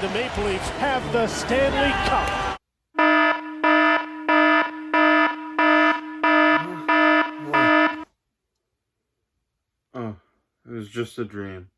The Maple Leafs have the Stanley Cup. Oh, it was just a dream.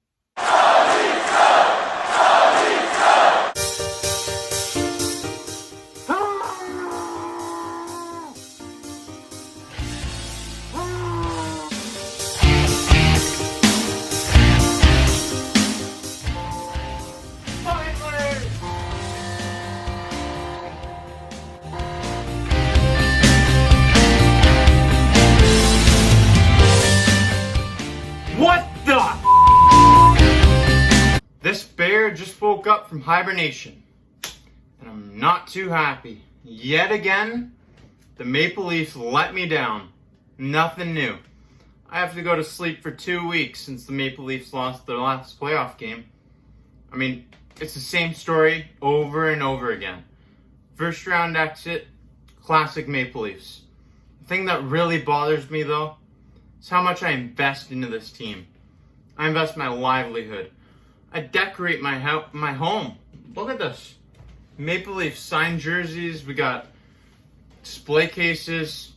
What the? This bear just woke up from hibernation, and I'm not too happy. Yet again, the Maple Leafs let me down. Nothing new. I have to go to sleep for 2 weeks since the Maple Leafs lost their last playoff game. I mean, it's the same story over and over again. First round exit, classic Maple Leafs. The thing that really bothers me though, is how much I invest into this team. I invest my livelihood. I decorate my home. Look at this. Maple Leaf signed jerseys. We got display cases.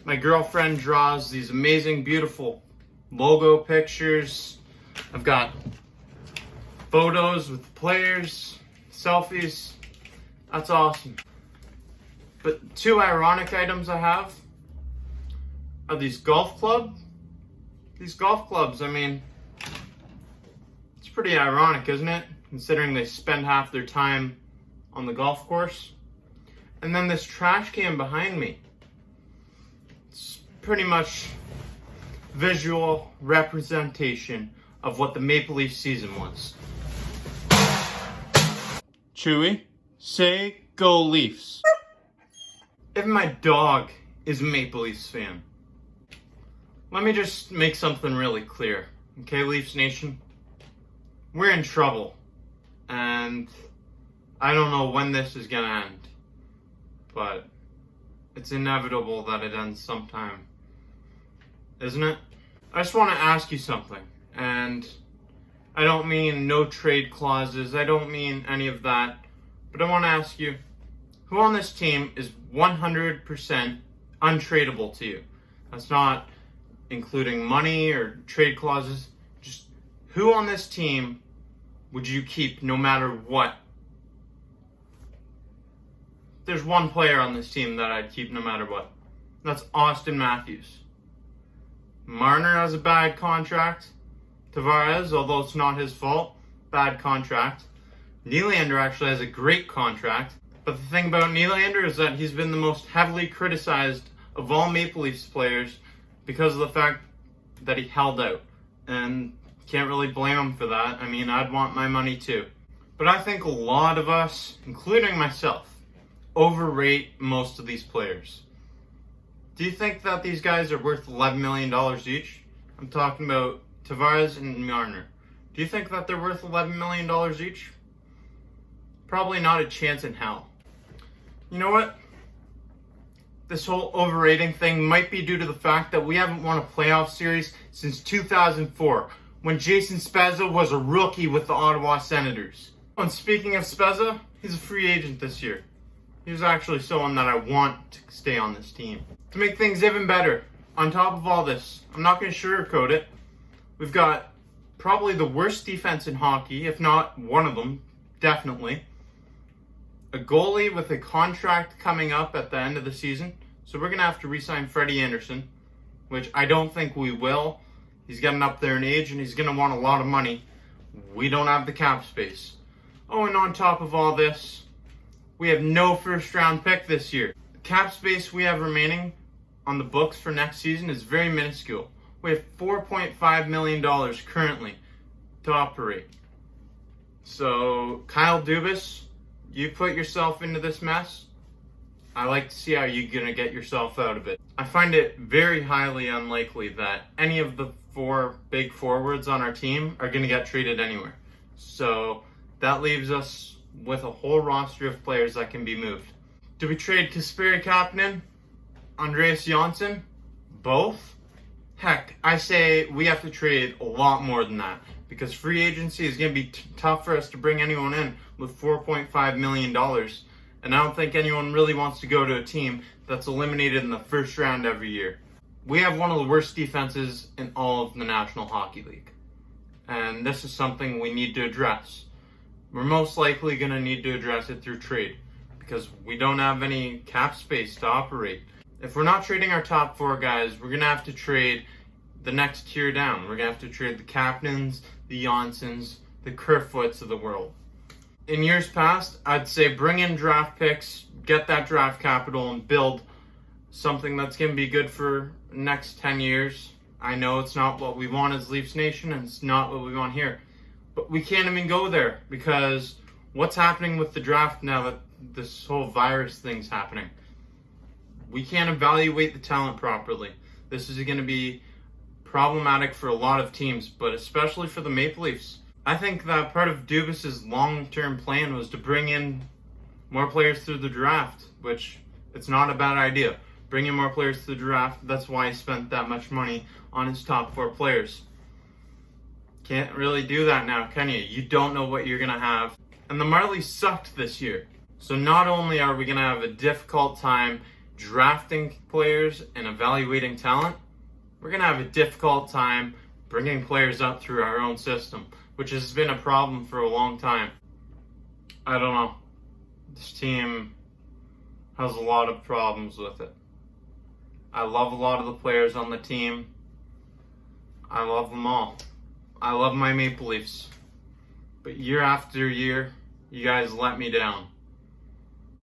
My girlfriend draws these amazing, beautiful logo pictures. I've got photos with players, selfies. That's awesome. But two ironic items I have are these golf clubs. These golf clubs, I mean, it's pretty ironic, isn't it? Considering they spend half their time on the golf course. And then this trash can behind me. It's pretty much visual representation of what the Maple Leaf season was. Chewy, say go Leafs. Even my dog is a Maple Leafs fan. Let me just make something really clear. Okay, Leafs Nation? We're in trouble. And I don't know when this is going to end. But it's inevitable that it ends sometime. Isn't it? I just want to ask you something. And I don't mean no trade clauses. I don't mean any of that. But I want to ask you, who on this team is 100% untradeable to you? That's not including money or trade clauses. Just who on this team would you keep no matter what? There's one player on this team that I'd keep no matter what. That's Austin Matthews. Marner has a bad contract. Tavares, although it's not his fault, bad contract. Nylander actually has a great contract. But the thing about Nylander is that he's been the most heavily criticized of all Maple Leafs players because of the fact that he held out. And can't really blame him for that. I mean, I'd want my money too. But I think a lot of us, including myself, overrate most of these players. Do you think that these guys are worth $11 million each? I'm talking about Tavares and Marner. Do you think that they're worth $11 million each? Probably not a chance in hell. You know what? This whole overrating thing might be due to the fact that we haven't won a playoff series since 2004, when Jason Spezza was a rookie with the Ottawa Senators. And speaking of Spezza, he's a free agent this year. He was actually someone that I want to stay on this team. To make things even better, on top of all this, I'm not going to sugarcoat it. We've got probably the worst defense in hockey, if not one of them, definitely. A goalie with a contract coming up at the end of the season. So we're going to have to re-sign Freddie Anderson, which I don't think we will. He's getting up there in age and he's going to want a lot of money. We don't have the cap space. Oh, and on top of all this, we have no first round pick this year. The cap space we have remaining on the books for next season is very minuscule. We have $4.5 million currently to operate. So, Kyle Dubas, you put yourself into this mess. I like to see how you're going to get yourself out of it. I find it very highly unlikely that any of the 4 big forwards on our team are going to get traded anywhere. So that leaves us with a whole roster of players that can be moved. Do we trade Kasperi Kapanen? Andreas Johnsson? Both? Heck, I say we have to trade a lot more than that. because free agency is going to be tough for us to bring anyone in with $4.5 million. And I don't think anyone really wants to go to a team that's eliminated in the first round every year. We have one of the worst defenses in all of the National Hockey League. And this is something we need to address. We're most likely going to need to address it through trade because we don't have any cap space to operate. If we're not trading our top 4 guys, we're going to have to trade the next tier down. We're going to have to trade the Captains, the Janssens, the Kerfoots of the world. In years past, I'd say bring in draft picks, get that draft capital, and build something that's going to be good for the next 10 years. I know it's not what we want as Leafs Nation, and it's not what we want here. But we can't even go there because what's happening with the draft now that this whole virus thing's happening? We can't evaluate the talent properly. This is going to be problematic for a lot of teams, but especially for the Maple Leafs. I think that part of Dubas's long-term plan was to bring in more players through the draft, which it's not a bad idea. Bring in more players through the draft. That's why he spent that much money on his top 4 players. Can't really do that now, can you? You don't know what you're going to have. And the Marlies sucked this year. So not only are we going to have a difficult time drafting players and evaluating talent, we're going to have a difficult time bringing players up through our own system, which has been a problem for a long time. I don't know. This team has a lot of problems with it. I love a lot of the players on the team. I love them all. I love my Maple Leafs. But year after year, you guys let me down.